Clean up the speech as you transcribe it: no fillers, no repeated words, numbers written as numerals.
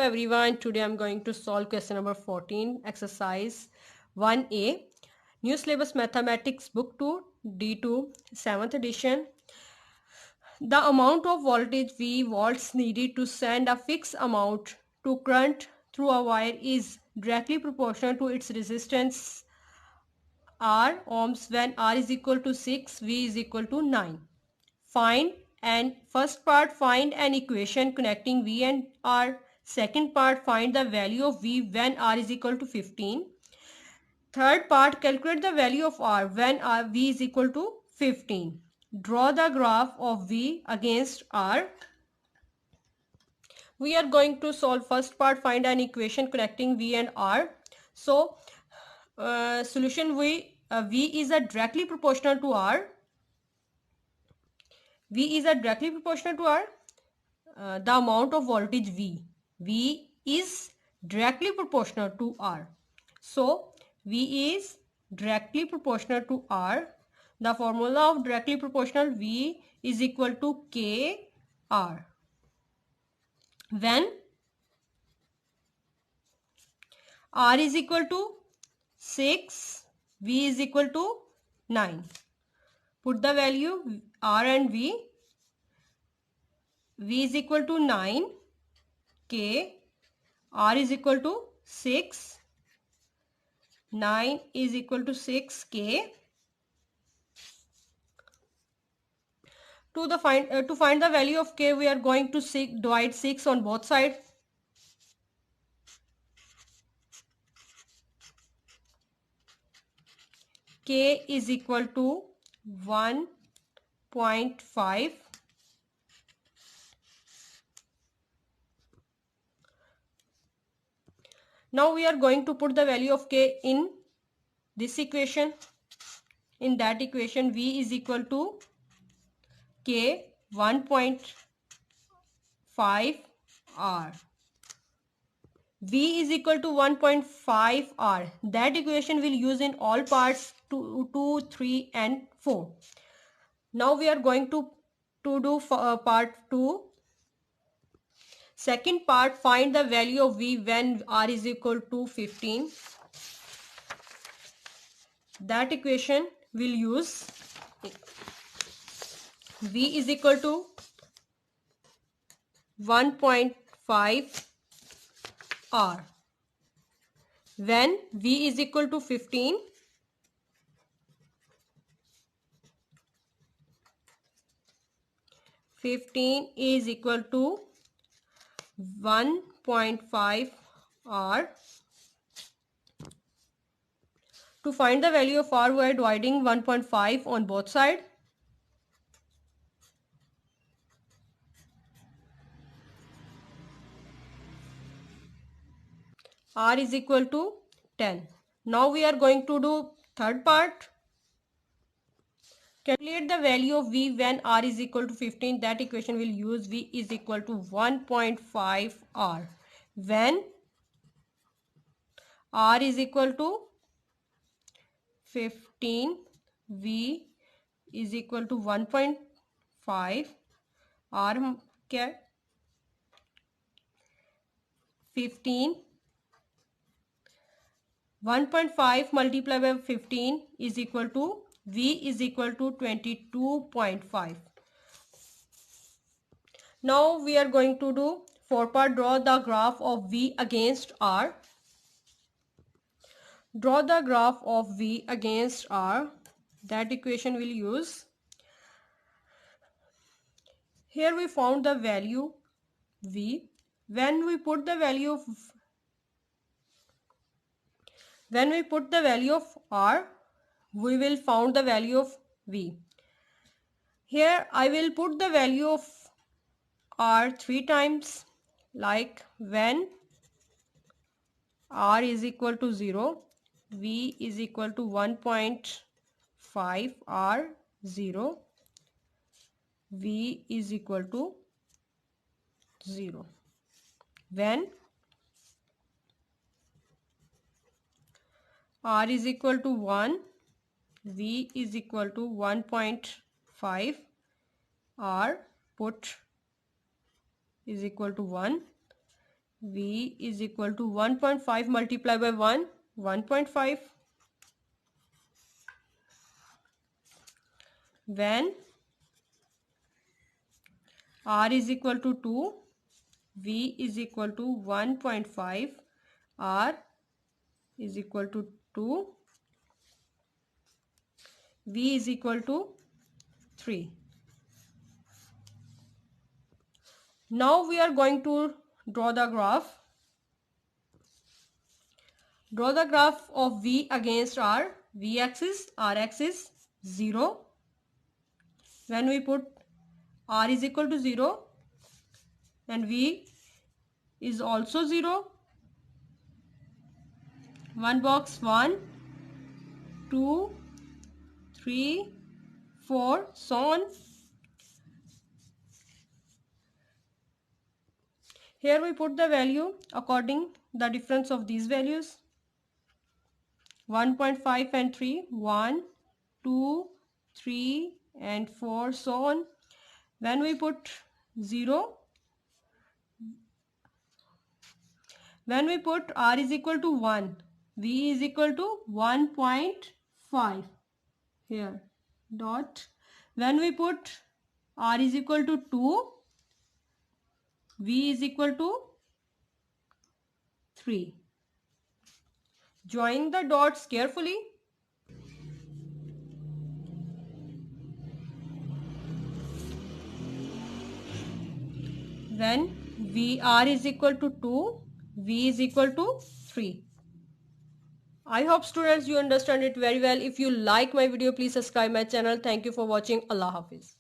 everyone. Today I'm going to solve question number 14, exercise 1A, New Syllabus Mathematics Book 2, D2, 7th edition. The amount of voltage V volts needed to send a fixed amount to current through a wire is directly proportional to its resistance R ohms when R is equal to 6, V is equal to 9. First part, find an equation connecting V and R. Second part, find the value of V when R is equal to 15. Third part, calculate the value of R when V is equal to 15. Draw the graph of V against R. We are going to solve first part, find an equation connecting V and R. So, solution V is a directly proportional to R. V is a directly proportional to R. The amount of voltage V is directly proportional to R. So V is directly proportional to R. The formula of directly proportional V is equal to KR. When R is equal to 6, V is equal to 9. Put the value R and V. V is equal to 9, K, R is equal to 6, 9 is equal to 6K. To find the value of K, we are going to divide 6 on both sides. K is equal to 1.5. Now we are going to put the value of K in this equation. In that equation, V is equal to K 1.5 R. V is equal to 1.5 R. That equation will use in all parts 2, 3 and 4. Now we are going to do part 2. Second part, find the value of V when R is equal to 15. That equation will use V is equal to 1.5 R. When V is equal to 15, is equal to 1.5 R. To find the value of R, we are dividing 1.5 on both sides. R is equal to 10. Now we are going to do third part. Calculate the value of V when R is equal to 15. That equation will use V is equal to 1.5 R. When R is equal to 15, V is equal to 1.5 R क्या 15 1.5 multiplied by 15 is equal to V is equal to 22.5. Now we are going to do fourth part. Draw the graph of V against R. Draw the graph of V against R. That equation will use. Here we found the value V. When we put the value of R, we will find the value of V. Here I will put the value of R 3 times, like when R is equal to 0, V is equal to 1.5 R 0, V is equal to 0. When R is equal to 1, V is equal to 1.5 R, put is equal to 1. V is equal to 1.5 multiplied by 1, 1.5. When R is equal to 2, V is equal to 1.5, R is equal to 2, V is equal to 3. Now we are going to draw the graph. Draw the graph of V against R. V axis, R axis 0. When we put R is equal to 0 and V is also 0. One box 1, 2, 3, 4, so on. Here we put the value according the difference of these values. 1.5 and 3, 1, 2, 3 and 4, so on. When we put 0, when we put R is equal to 1, V is equal to 1.5 here dot. When we put R is equal to 2, V is equal to 3. Join the dots carefully. When VR is equal to 2, V is equal to 3. I hope students you understand it very well. If you like my video, please subscribe my channel. Thank you for watching. Allah Hafiz.